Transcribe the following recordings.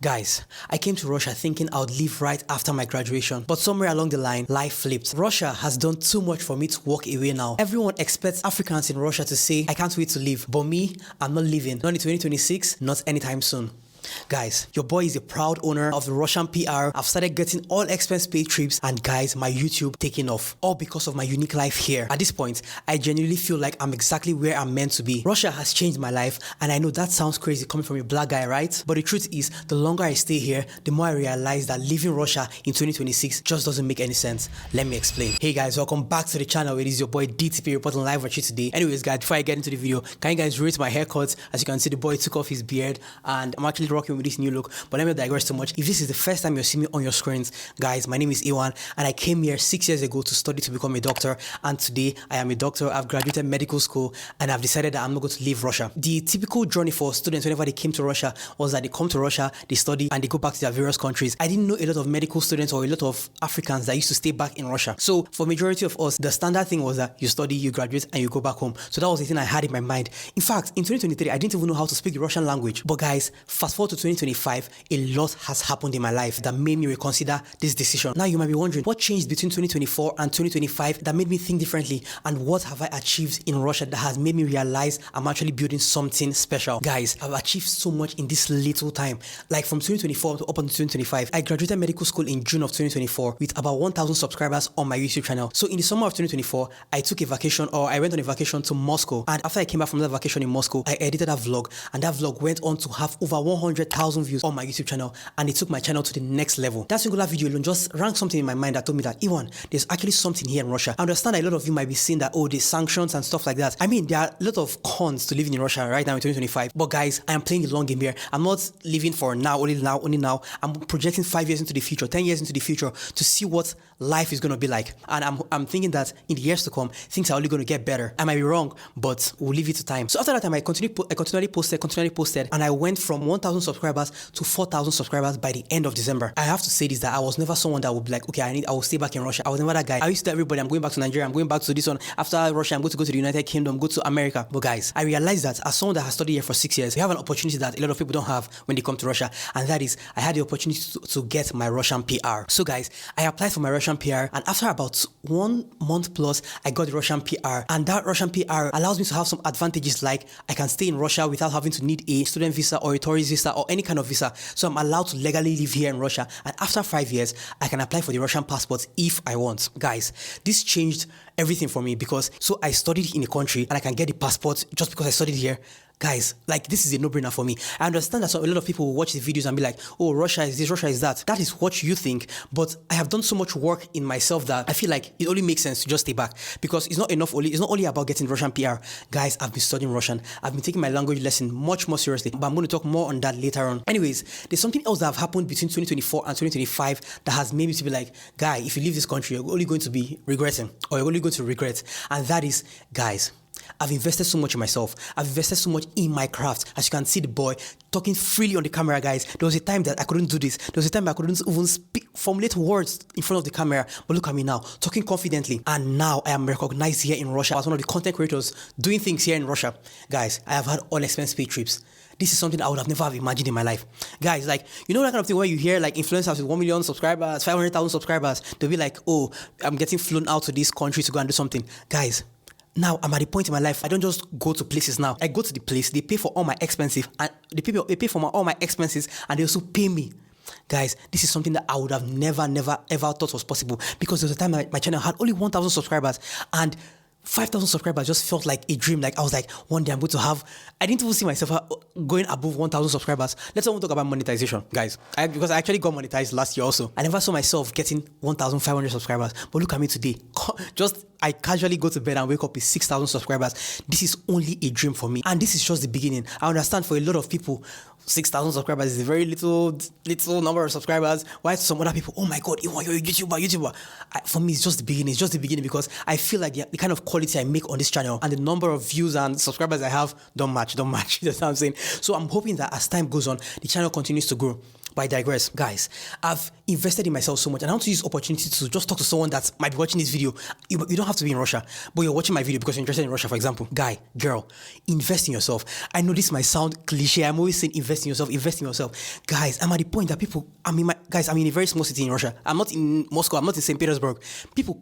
Guys, I came to Russia thinking I would leave right after my graduation, but somewhere along the line, life flipped. Russia has done too much for me to walk away now. Everyone expects Africans in Russia to say, I can't wait to leave, but me, I'm not leaving. Not in 2026, not anytime soon. Guys, your boy is a proud owner of the Russian PR. I've started getting all expense paid trips, and guys, my YouTube taking off, all because of my unique life here. At this point, I genuinely feel like I'm exactly where I'm meant to be. Russia has changed my life, and I know that sounds crazy coming from a black guy, right? But the truth is, the longer I stay here, the more I realize that leaving Russia in 2026 just doesn't make any sense. Let me explain. Hey guys, welcome back to the channel. It is your boy DTP reporting live with you today. Anyways guys, before I get into the video, can you guys rate my haircut? As you can see, the boy took off his beard, and I'm actually rocking with this new look. But let me digress too much. If this is the first time you're seeing me on your screens, guys, my name is Iwan, and I came here 6 years ago to study to become a doctor, and today I am a doctor. I've graduated medical school, and I've decided that I'm not going to leave Russia. The typical journey for students whenever they came to Russia was that they come to Russia, they study, and they go back to their various countries. I didn't know a lot of medical students or a lot of Africans that used to stay back in Russia. So for majority of us, the standard thing was that you study, you graduate, and you go back home. So that was the thing I had in my mind. In fact, in 2023, I didn't even know how to speak the Russian language. But guys, fast forward to 2025, a lot has happened in my life that made me reconsider this decision. Now you might be wondering, what changed between 2024 and 2025 that made me think differently, and what have I achieved in Russia that has made me realize I'm actually building something special? Guys, I've achieved so much in this little time. Like from 2024 to up until 2025, I graduated medical school in June of 2024 with about 1,000 subscribers on my YouTube channel. So in the summer of 2024, I took a vacation, or I went on a vacation to Moscow, and after I came back from that vacation in Moscow, I edited a vlog, and that vlog went on to have over 100,000 views on my YouTube channel, and it took my channel to the next level. That singular video alone just rang something in my mind that told me that, Iwan, there's actually something here in Russia. I understand that a lot of you might be saying that, oh, there's sanctions and stuff like that. I mean, there are a lot of cons to living in Russia right now in 2025, but guys, I am playing the long game here. I'm not living for now, only now. I'm projecting 5 years into the future, 10 years into the future to see what life is going to be like. And I'm thinking that in the years to come, things are only going to get better. I might be wrong, but we'll leave it to time. So after that time, I continually posted, and I went from 1,000 subscribers to 4,000 subscribers by the end of December. I have to say this, that I was never someone that would be like, okay, I will stay back in Russia. I was never that guy. I used to tell everybody, I'm going back to Nigeria, I'm going back to this one. After Russia, I'm going to go to the United Kingdom, go to America. But guys, I realized that as someone that has studied here for 6 years, we have an opportunity that a lot of people don't have when they come to Russia, and that is, I had the opportunity to get my Russian PR. So guys, I applied for my Russian PR, and after about 1 month plus, I got the Russian PR, and that Russian PR allows me to have some advantages, like I can stay in Russia without having to need a student visa or a tourist visa or any kind of visa. So I'm allowed to legally live here in Russia, and after 5 years, I can apply for the Russian passport if I want. Guys, this changed everything for me, because so I studied in a country and I can get the passport just because I studied here. Guys, like, this is a no-brainer for me. I understand that a lot of people will watch the videos and be like, oh, Russia is this, Russia is that. That is what you think, but I have done so much work in myself that I feel like it only makes sense to just stay back, because it's not only about getting Russian PR. Guys, I've been studying Russian. I've been taking my language lesson much more seriously, but I'm going to talk more on that later on. Anyways, there's something else that have happened between 2024 and 2025 that has made me to be like, guy, if you leave this country, you're only going to be regretting, or you're only going to regret. And that is, guys, I've invested so much in myself. I've invested so much in my craft. As you can see, the boy talking freely on the camera, guys. There was a time that I couldn't do this. There was a time I couldn't even formulate words in front of the camera. But look at me now, talking confidently. And now I am recognized here in Russia as one of the content creators doing things here in Russia. Guys, I have had all expense paid trips. This is something I would have never have imagined in my life. Guys, like, you know that kind of thing where you hear like influencers with 1 million subscribers, 500,000 subscribers, they'll be like, oh, I'm getting flown out to this country to go and do something. Guys, now I'm at the point in my life, I don't just go to places now. I go to the place, they pay for all my expenses, and they pay for all my expenses, and they also pay me. Guys, this is something that I would have never ever thought was possible, because there was a time my channel had only 1,000 subscribers, and 5,000 subscribers just felt like a dream. Like, I was like, one day I'm going to have, I didn't even see myself going above 1,000 subscribers. Let's not talk about monetization, guys. Because I actually got monetized last year also. I never saw myself getting 1,500 subscribers. But look at me today. I casually go to bed and wake up with 6,000 subscribers. This is only a dream for me. And this is just the beginning. I understand for a lot of people, 6,000 subscribers is a very little number of subscribers. Why to some other people, oh my God, you're a YouTuber. For me, it's just the beginning. It's just the beginning, because I feel like the kind of quality I make on this channel and the number of views and subscribers I have don't match. You know what I'm saying? So I'm hoping that as time goes on, the channel continues to grow. But I digress. Guys, I've invested in myself so much, and I want to use this opportunity to just talk to someone that might be watching this video. You don't have to be in Russia, but you're watching my video because you're interested in Russia, for example. Guy, girl, invest in yourself. I know this might sound cliche. I'm always saying invest in yourself, invest in yourself. Guys, I'm at the point that I'm in a very small city in Russia. I'm not in Moscow. I'm not in St. Petersburg. People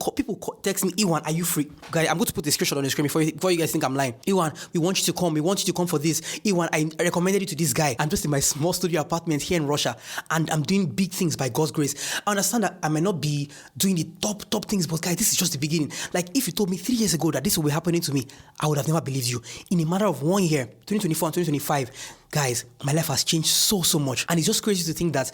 text me, Iwan, are you free? Guys, I'm going to put the screenshot on the screen before you guys think I'm lying. Iwan, we want you to come. We want you to come for this. Iwan, I recommended you to this guy. I'm just in my small studio apartment here in Russia, and I'm doing big things by God's grace. I understand that I might not be doing the top things, but guys, this is just the beginning. Like, if you told me 3 years ago that this will be happening to me, I would have never believed you. In a matter of 1 year, 2024 and 2025, guys, my life has changed so much. And it's just crazy to think that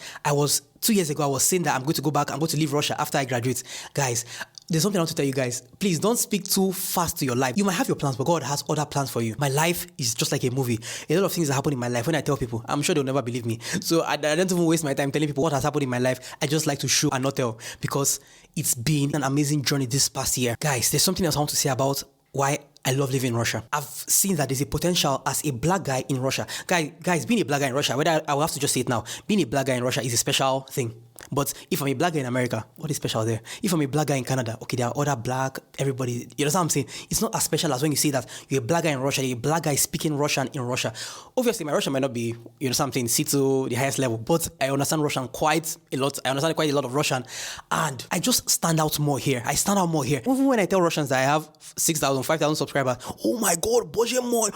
2 years ago, I was saying that I'm going to go back, I'm going to leave Russia after I graduate. Guys, there's something I want to tell you guys. Please don't speak too fast to your life. You might have your plans, but God has other plans for you. My life is just like a movie. A lot of things that happen in my life. When I tell people, I'm sure they'll never believe me. So I don't even waste my time telling people what has happened in my life. I just like to show and not tell, because it's been an amazing journey this past year. Guys, there's something else I want to say about why I love living in Russia. I've seen that there's a potential as a black guy in Russia. Guys, being a black guy in Russia, whether I will have to just say it now, being a black guy in Russia is a special thing. But if I'm a black guy in America, what is special there? If I'm a black guy in Canada, okay, there are other black, everybody, you know what I'm saying? It's not as special as when you say that you're a black guy in Russia, you're a black guy speaking Russian in Russia. Obviously, my Russian might not be, you know something, C2, the highest level, but I understand Russian quite a lot. I understand quite a lot of Russian, and I just stand out more here. I stand out more here. Even when I tell Russians that I have 6,000, 5,000 subscribers, oh my God, Boże mój,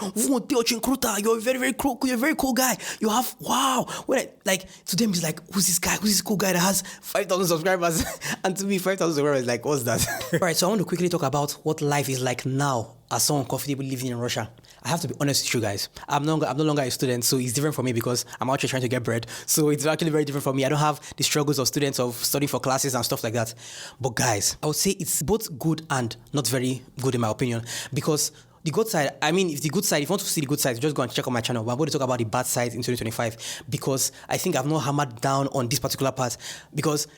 you're a very cool, you're a very cool guy. You have, wow. To them, it's like, who's this guy? Who's this cool guy that has 5,000 subscribers? And to me, 5,000 subscribers is like, what's that? Alright, so I want to quickly talk about what life is like now as someone comfortable living in Russia. I have to be honest with you guys. I'm no longer a student, so it's different for me because I'm out here trying to get bread. So it's actually very different for me. I don't have the struggles of students of studying for classes and stuff like that. But guys, I would say it's both good and not very good in my opinion, because the good side, if you want to see the good side, just go and check on my channel. But I'm going to talk about the bad side in 2025 because I think I've not hammered down on this particular part because,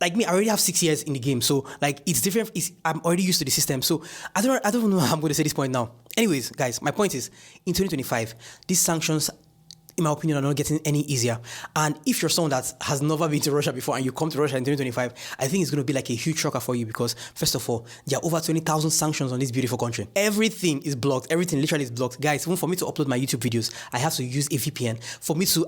like me, I already have 6 years in the game. So, like, it's different. I'm already used to the system. So, I don't know how I'm going to say this point now. Anyways, guys, my point is, in 2025, these sanctions, in my opinion, are not getting any easier. And if you're someone that has never been to Russia before and you come to Russia in 2025, I think it's going to be like a huge shocker for you because, first of all, there are over 20,000 sanctions on this beautiful country. Everything is blocked. Everything literally is blocked. Guys, even for me to upload my YouTube videos, I have to use a VPN.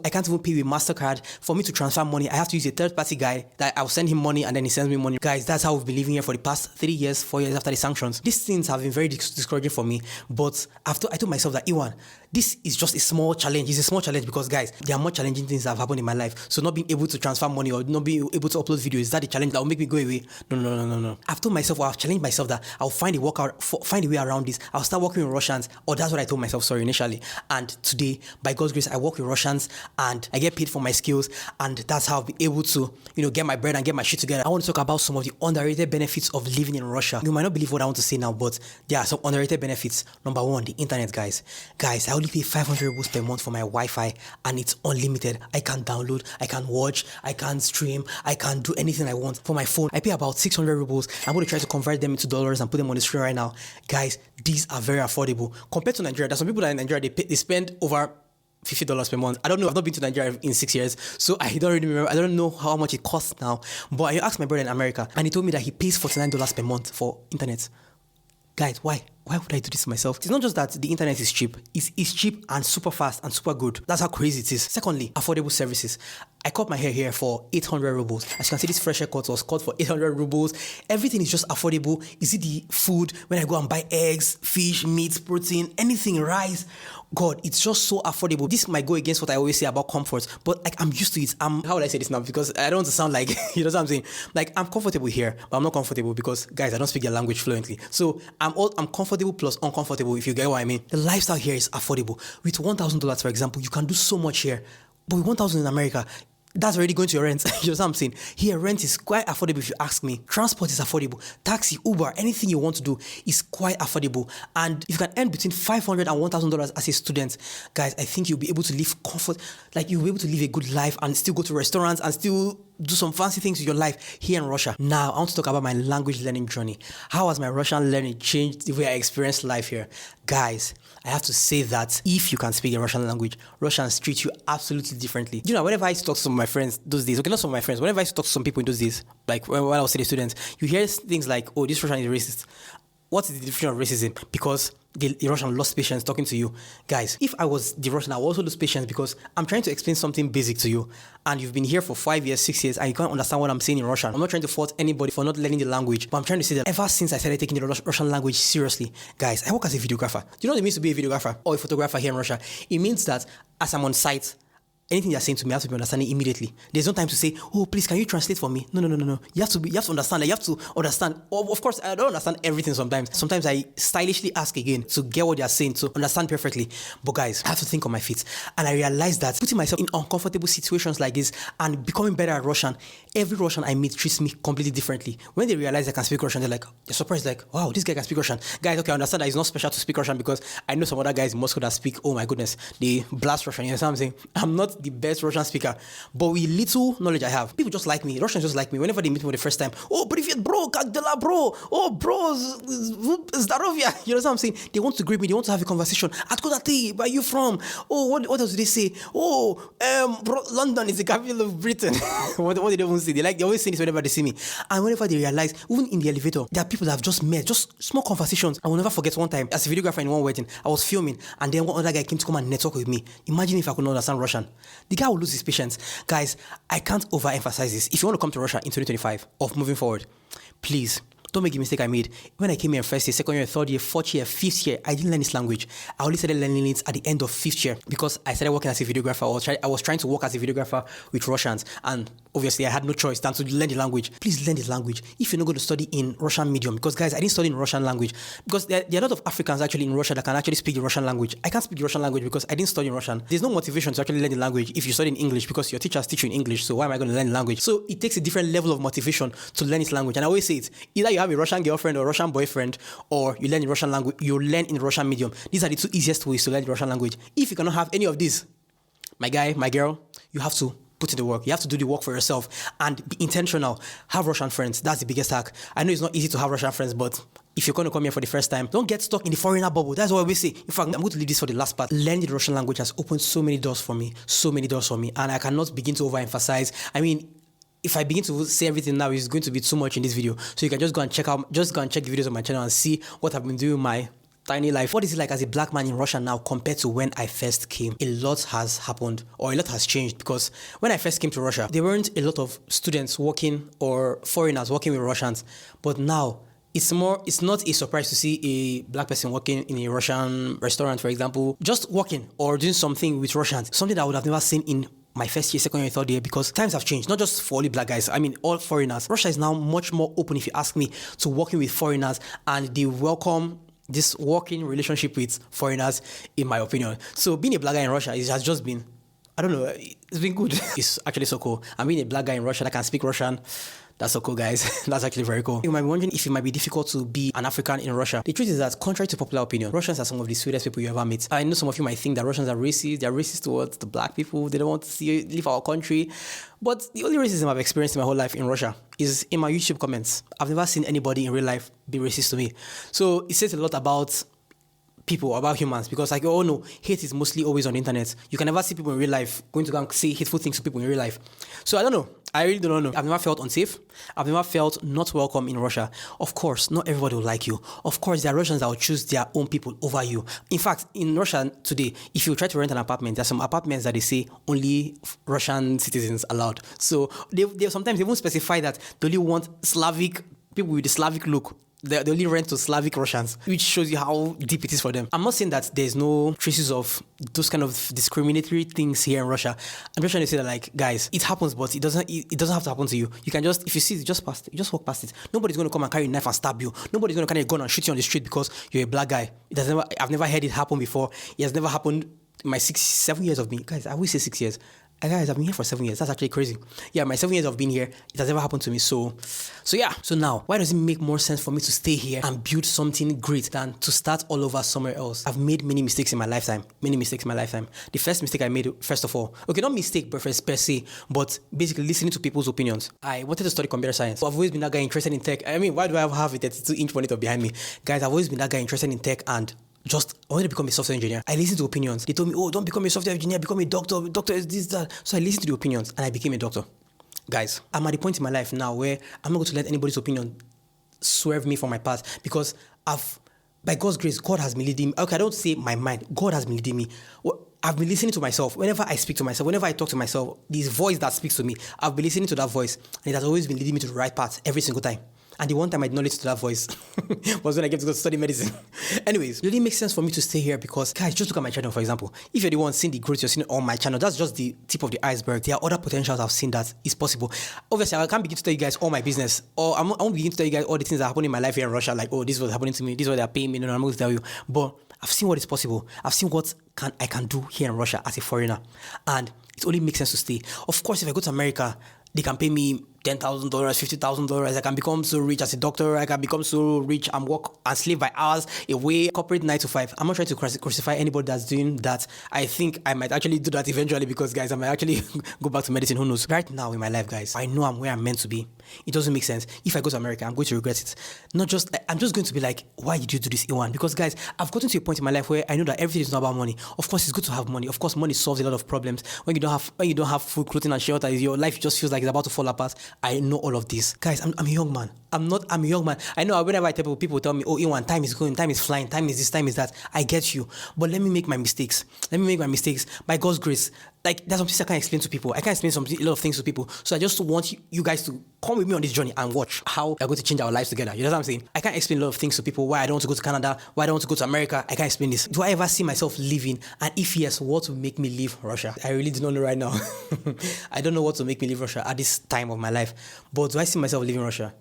I can't even pay with MasterCard. For me to transfer money, I have to use a third-party guy that I'll send him money and then he sends me money. Guys, that's how we've been living here for the past 3 years, 4 years after the sanctions. These things have been very discouraging for me, but I told myself that, Iwan, this is just a small challenge. It's a small challenge because, guys, there are more challenging things that have happened in my life. So not being able to transfer money or not being able to upload videos, is that the challenge that will make me go away? No. I've told myself, or I've challenged myself that I'll find a way around this. I'll start working with Russians, or that's what I told myself, initially. And today, by God's grace, I work with Russians and I get paid for my skills, and that's how I'll be able to, get my bread and get my shit together. I want to talk about some of the underrated benefits of living in Russia. You might not believe what I want to say now, but there are some underrated benefits. Number one, the internet, guys. Guys, I only pay 500 rubles per month for my Wi-Fi, and it's unlimited. I can download, I can watch, I can stream, I can do anything I want. For my phone, I pay about 600 rubles. I'm going to try to convert them into dollars and put them on the screen right now. Guys, these are very affordable. Compared to Nigeria, there's some people that in Nigeria, they spend over $50 per month. I don't know. I've not been to Nigeria in 6 years, so I don't really remember. I don't know how much it costs now. But I asked my brother in America, and he told me that he pays $49 per month for internet. Guys, why? Why would I do this to myself? It's not just that the internet is cheap. It's cheap and super fast and super good. That's how crazy it is. Secondly, affordable services. I cut my hair here for 800 rubles. As you can see, this fresh haircut was cut for 800 rubles. Everything is just affordable. Is it the food? When I go and buy eggs, fish, meat, protein, anything, rice. God, it's just so affordable. This might go against what I always say about comfort, but like I'm used to it. How would I say this now? Because I don't want to sound like, you know what I'm saying? Like I'm comfortable here, but I'm not comfortable because, guys, I don't speak their language fluently. So I'm comfortable plus uncomfortable, if you get what I mean. The lifestyle here is affordable. With $1,000, for example, you can do so much here. But with $1,000 in America, that's already going to your rent. You know what I'm saying? Here, rent is quite affordable if you ask me. Transport is affordable. Taxi, Uber, anything you want to do is quite affordable. And if you can earn between $500 and $1,000 as a student, guys, I think you'll be able to live you'll be able to live a good life and still go to restaurants and still do some fancy things with your life here in Russia. Now, I want to talk about my language learning journey. How has my Russian learning changed the way I experience life here? Guys, I have to say that if you can speak a Russian language, Russians treat you absolutely differently. You know, whenever I used to talk to some of my friends those days, okay, not some of my friends, whenever I used to talk to some people in those days, like when I was studying students, you hear things like, oh, this Russian is racist. What is the definition of racism? Because the Russian lost patience talking to you. Guys, if I was the Russian, I would also lose patience because I'm trying to explain something basic to you and you've been here for 5 years, 6 years and you can't understand what I'm saying in Russian. I'm not trying to fault anybody for not learning the language, but I'm trying to say that ever since I started taking the Russian language seriously, guys, I work as a videographer. Do you know what it means to be a videographer or a photographer here in Russia? It means that as I'm on site, anything they're saying to me, I have to be understanding immediately. There's no time to say, oh, please, can you translate for me? No. You have to understand. Like, you have to understand. Of course, I don't understand everything sometimes. Sometimes I stylishly ask again to get what they're saying, to understand perfectly. But guys, I have to think on my feet. And I realized that putting myself in uncomfortable situations like this and becoming better at Russian, every Russian I meet treats me completely differently. When they realize I can speak Russian, they're surprised, like, wow, this guy can speak Russian. Guys, okay, I understand that it's not special to speak Russian because I know some other guys in Moscow that speak, oh my goodness, they blast Russian. You know what I'm saying? I'm not the best Russian speaker, but with little knowledge I have, people just like me. Russians just like me. Whenever they meet me for the first time, oh, привет, bro, как дела, bro? Oh, bro, здоровья. You know what I'm saying? They want to greet me. They want to have a conversation. Откуда ты? Where are you from? Oh, what else do they say? Oh, bro, London is the capital of Britain. what do they even say? They always say this whenever they see me. And whenever they realize, even in the elevator, there are people that I've just met, just small conversations. I will never forget one time, as a videographer in one wedding, I was filming, and then one other guy came to come and network with me. Imagine if I could not understand Russian. The guy will lose his patience. Guys, I can't overemphasize this. If you want to come to Russia in 2025 or moving forward, please don't make the mistake I made. When I came here first year, second year, third year, fourth year, fifth year, I didn't learn this language. I only started learning it at the end of fifth year because I started working as a videographer. I was trying to work as a videographer with Russians, and obviously I had no choice than to learn the language. Please learn this language if you're not going to study in Russian medium, because guys, I didn't study in Russian language because there are a lot of Africans actually in Russia that can actually speak the Russian language. I can't speak the Russian language because I didn't study in Russian. There's no motivation to actually learn the language if you study in English because your teachers teach you in English, so why am I going to learn the language? So it takes a different level of motivation to learn this language, and I always say it, either you have a Russian girlfriend or Russian boyfriend, or you learn in Russian language, you learn in Russian medium. These are the two easiest ways to learn the Russian language. If you cannot have any of these, my guy, my girl, you have to put in the work. You have to do the work for yourself and be intentional. Have Russian friends. That's the biggest hack. I know it's not easy to have Russian friends, but if you're going to come here for the first time, don't get stuck in the foreigner bubble. That's what we say. In fact, I'm going to leave this for the last part. Learning the Russian language has opened so many doors for me. And I cannot begin to overemphasize. I mean, if I begin to say everything now, it's going to be too much in this video. So you can just go and check the videos on my channel and see what I've been doing in my tiny life. What is it like as a black man in Russia now compared to when I first came? A lot has happened, or a lot has changed, because when I first came to Russia, there weren't a lot of students working or foreigners working with Russians. But now, it's not a surprise to see a black person working in a Russian restaurant, for example, just working or doing something with Russians, something that I would have never seen in my first year, second year, third year, because times have changed, not just for only black guys, I mean all foreigners. Russia is now much more open, if you ask me, to working with foreigners, and they welcome this working relationship with foreigners, in my opinion. So being a black guy in Russia, it has just been, I don't know, it's been good. It's actually so cool. I mean, a black guy in Russia that can speak Russian, that's so cool, guys. That's actually very cool. You might be wondering if it might be difficult to be an African in Russia. The truth is that, contrary to popular opinion, Russians are some of the sweetest people you ever meet. I know some of you might think that Russians are racist. They're racist towards the black people. They don't want to see leave our country. But the only racism I've experienced in my whole life in Russia is in my YouTube comments. I've never seen anybody in real life be racist to me. So it says a lot about people, about humans, because like, oh no, hate is mostly always on the internet. You can never see people in real life going to go and say hateful things to people in real life. So I don't know. I really don't know. I've never felt unsafe. I've never felt not welcome in Russia. Of course, not everybody will like you. Of course, there are Russians that will choose their own people over you. In fact, in Russia today, if you try to rent an apartment, there are some apartments that they say only Russian citizens allowed. So they sometimes they won't specify that they only want Slavic people with the Slavic look. They only rent to Slavic Russians, which shows you how deep it is for them. I'm not saying that there's no traces of those kind of discriminatory things here in Russia. I'm just trying to say that, like, guys, it happens, but it doesn't have to happen to you. You can just, if you see it, just pass it, just walk past it. Nobody's going to come and carry a knife and stab you. Nobody's going to carry a gun and shoot you on the street because you're a black guy. I've never heard it happen before. It has never happened in my 7 years of being, guys, I will say 6 years. Guys, I've been here for 7 years. That's actually crazy. Yeah, my 7 years of being here, it has never happened to me. So yeah. So now, why does it make more sense for me to stay here and build something great than to start all over somewhere else? I've made many mistakes in my lifetime. The first mistake I made, first of all, okay, not mistake per se, but basically listening to people's opinions. I wanted to study computer science. I've always been that guy interested in tech. I mean, why do I have a 32-inch monitor behind me? Guys, I've always been that guy interested in tech and I wanted to become a software engineer. I listened to opinions. They told me, oh, don't become a software engineer, become a doctor. Doctor is this, that. So I listened to the opinions and I became a doctor. Guys, I'm at the point in my life now where I'm not going to let anybody's opinion swerve me from my path because by God's grace, God has been leading me. Okay, I don't say my mind. God has been leading me. I've been listening to myself. Whenever I speak to myself, whenever I talk to myself, this voice that speaks to me, I've been listening to that voice and it has always been leading me to the right path every single time. And the one time I did not listen to that voice was when I came to go study medicine. Anyways, it really makes sense for me to stay here because, guys, just look at my channel, for example. If you're the one seeing the growth you're seeing on my channel, that's just the tip of the iceberg. There are other potentials I've seen that is possible. Obviously, I can't begin to tell you guys all my business, or I won't begin to tell you guys all the things that happen in my life here in Russia, like, oh, this was happening to me, this is what they're paying me. No, I'm not going to tell you. But I've seen what is possible. I've seen what I can do here in Russia as a foreigner. And it only makes sense to stay. Of course, if I go to America, they can pay me $10,000, $50,000. I can become so rich as a doctor. I can become so rich and work and slave by hours away, corporate 9 to 5. I'm not trying to crucify anybody that's doing that. I think I might actually do that eventually because, guys, I might actually go back to medicine. Who knows? Right now in my life, guys, I know I'm where I'm meant to be. It doesn't make sense. If I go to America, I'm going to regret it. I'm just going to be like, why did you do this, Iwan? Because, guys, I've gotten to a point in my life where I know that everything is not about money. Of course, it's good to have money. Of course, money solves a lot of problems. When you don't have food, clothing, and shelter, your life just feels like it's about to fall apart. I know all of this. Guys, I'm a young man. I'm a young man. I know whenever I tell people tell me, oh, Iwan, time is going, time is flying, time is this, time is that. I get you. But let me make my mistakes. By God's grace. Like, there's some things I can't explain to people. I can't explain a lot of things to people. So I just want you guys to come with me on this journey and watch how we're going to change our lives together. You know what I'm saying? I can't explain a lot of things to people. Why I don't want to go to Canada, why I don't want to go to America. I can't explain this. Do I ever see myself living? And if yes, what will make me leave Russia? I really do not know right now. I don't know what will make me leave Russia at this time of my life. But do I see myself leaving Russia?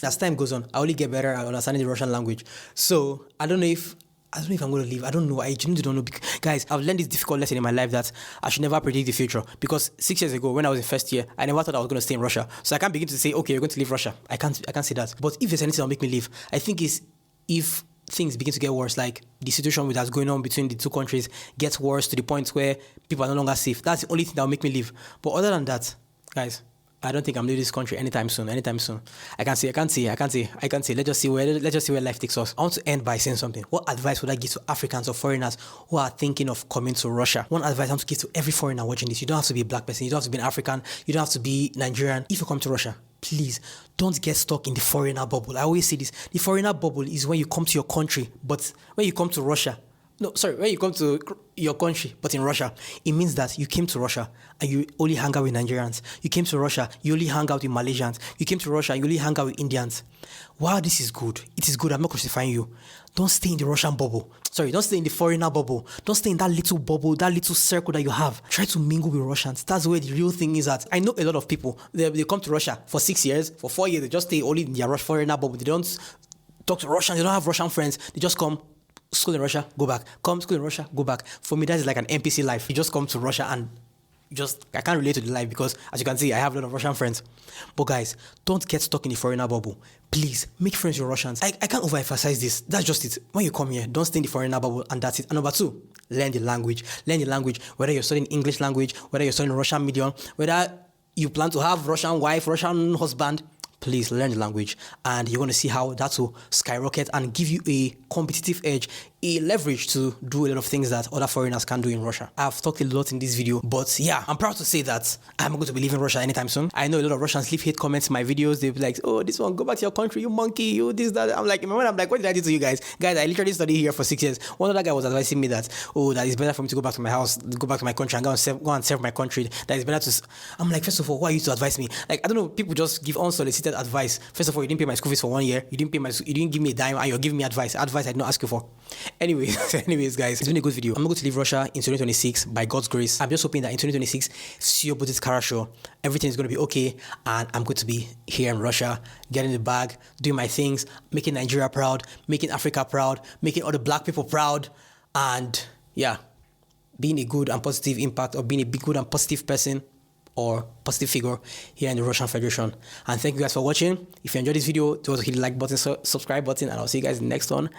As time goes on, I only get better at understanding the Russian language. So I don't know if I'm going to leave. I don't know. I genuinely don't know. Guys, I've learned this difficult lesson in my life that I should never predict the future. Because 6 years ago, when I was in first year, I never thought I was going to stay in Russia. So I can't begin to say, okay, you're going to leave Russia. I can't say that. But if there's anything that'll make me leave, I think is if things begin to get worse, like the situation that's going on between the two countries gets worse to the point where people are no longer safe. That's the only thing that'll make me leave. But other than that, guys, I don't think I'm leaving this country anytime soon. I can't see. Let's just see where life takes us. I want to end by saying something. What advice would I give to Africans or foreigners who are thinking of coming to Russia? One advice I want to give to every foreigner watching this. You don't have to be a black person. You don't have to be an African. You don't have to be Nigerian. If you come to Russia, please don't get stuck in the foreigner bubble. I always say this. The foreigner bubble is when you come to your country, but when you come to Russia, when you come to your country, but in Russia, it means that you came to Russia and you only hang out with Nigerians. You came to Russia, you only hang out with Malaysians. You came to Russia, you only hang out with Indians. Wow, this is good. It is good. I'm not crucifying you. Don't stay in the Russian bubble. Don't stay in the foreigner bubble. Don't stay in that little bubble, that little circle that you have. Try to mingle with Russians. That's where the real thing is at. I know a lot of people, they come to Russia for 6 years, for 4 years, they just stay only in their foreigner bubble. They don't talk to Russians. They don't have Russian friends. They just come, school in Russia, go back. Come, school in Russia, go back. For me, that is like an NPC life. You just come to Russia and I can't relate to the life because, as you can see, I have a lot of Russian friends. But guys, don't get stuck in the foreigner bubble. Please, make friends with Russians. I can't overemphasize this. That's just it. When you come here, don't stay in the foreigner bubble and that's it. And number 2, learn the language. Learn the language, whether you're studying English language, whether you're studying Russian medium, whether you plan to have Russian wife, Russian husband, please learn the language and you're going to see how that will skyrocket and give you a competitive edge, a leverage to do a lot of things that other foreigners can do in Russia. I've talked a lot in this video, but yeah, I'm proud to say that I'm going to be leaving Russia anytime soon. I know a lot of Russians leave hate comments in my videos. They'll be like, oh, this one, go back to your country, you monkey, you this, that. I'm like, what did I do to you guys? Guys, I literally studied here for 6 years. One other guy was advising me that, that it's better for me to go back to my house, go back to my country and go and serve my country. That it's better to... I'm like, first of all, why are you to advise me? Like, I don't know, people just give unsolicited advice. First of all, you didn't pay my school fees for 1 year. You didn't give me a dime and you're giving me advice I did not ask you for. Anyways, guys, it's been a good video. I'm going to leave Russia in 2026 by God's grace. I'm just hoping that in 2026, все будет хорошо. Everything is going to be okay, and I'm going to be here in Russia, getting the bag, doing my things, making Nigeria proud, making Africa proud, making all the black people proud, and yeah, being a good and positive impact, or being a good and positive person or positive figure here in the Russian Federation. And thank you guys for watching. If you enjoyed this video, don't forget to hit the like button, subscribe button, and I'll see you guys in the next one.